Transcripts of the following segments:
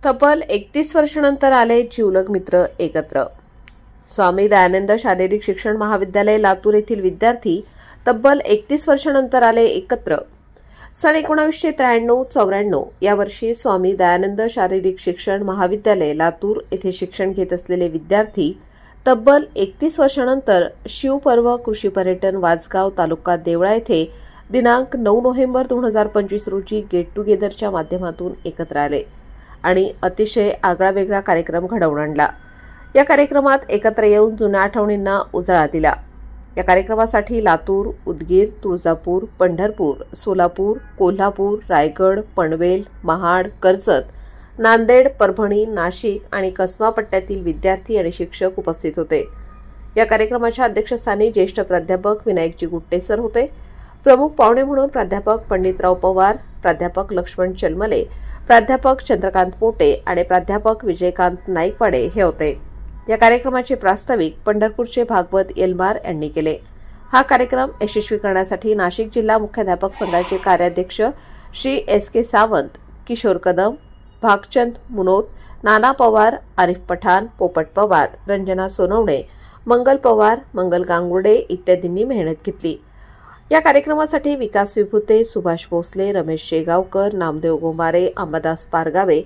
तब्बल 31 वर्षानंतर आले जिवलग मित्र एकत्र। स्वामी दयानंद शारीरिक शिक्षण महाविद्यालय लातूर येथील विद्यार्थी तब्बल 31 वर्षानंतर आले एकत्र। सन 1993-94 या वर्षी स्वामी दयानंद शारीरिक शिक्षण महाविद्यालय लातूर येथे शिक्षण घेत असलेले विद्यार्थी तब्बल 31 वर्षानंतर शिवपर्व कृषी पर्यटन वासगाव तालुका देवळा येथे दिनांक 9 नोव्हेंबर 2025 रोजी गेट टुगेदरच्या माध्यमातून एकत्र आले आणि अतिशय आगळावेगळा कार्यक्रम घडवून आणला। या कार्यक्रमात एकत्र येऊन जुन्या आठवणींना उजाळा दिला। या कार्यक्रमासाठी लातूर, उदगीर, तुळजापूर, पंढरपूर, सोलापूर, कोल्हापूर, रायगड, पनवेल, महाड, कर्जत, नांदेड, परभणी, नाशिक आणि कसबा पट्ट्यातील विद्यार्थी आणि शिक्षक उपस्थित होते। या कार्यक्रमाच्या अध्यक्षस्थानी ज्येष्ठ प्राध्यापक विनायकजी गुट्टे सर होते। प्रमुख पाहुणे म्हणून प्राध्यापक पंडितराव पवार, प्राध्यापक लक्ष्मण चलमले, प्राध्यापक चंद्रकांत पोटे आणि प्राध्यापक विजयकांत नाईकवाडे हे होते। या कार्यक्रमाचे प्रास्ताविक पंढरपूरचे भागवत येलमार यांनी केले। हा कार्यक्रम यशस्वी करण्यासाठी नाशिक जिल्हा मुख्याध्यापक संघाचे कार्याध्यक्ष श्री एस.के. सावंत, किशोर कदम, भागचंद मुनोत, नाना पवार, आरिफ पठाण, पोपट पवार, रंजना सोनवणे, मंगल पवार, मंगल गांगुर्डे इत्यादींनी मेहनत घेतली। या कार्यक्रमासाठी विकास विभुते, सुभाष भोसले, रमेश शेगावकर, नामदेव गोमारे, अंबादास पारगावे,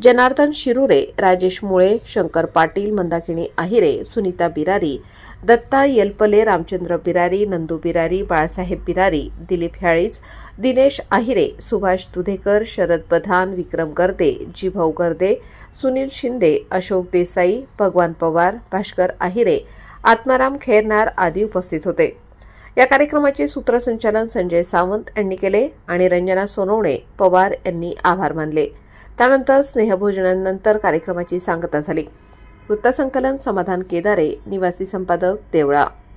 जनार्दन शिरुरे, राजेश मुळे, शंकर पाटील, मंदाकिनी आहिरे, सुनीता बिरारी, दत्ता येलपले, रामचंद्र बिरारी, नंदू बिरारी, बाळासाहेब बिरारी, दिलीप ह्याळीज, दिनेश आहिरे, सुभाष दुधेकर, शरद बधान, विक्रम गर्दे, जीभाऊ गर्दे, सुनील शिंदे, अशोक देसाई, भगवान पवार, भास्कर आहिरे, आत्माराम खैरनार आदी उपस्थित होते। या कार्यक्रमाचे सूत्रसंचालन संजय सावंत यांनी केले आणि रंजना सोनवणे पवार यांनी आभार मानले। त्यानंतर स्नेहभोजनानंतर कार्यक्रमाची सांगता झाली। वृत्तसंकलन समाधान केदारे, निवासी संपादक देवळा।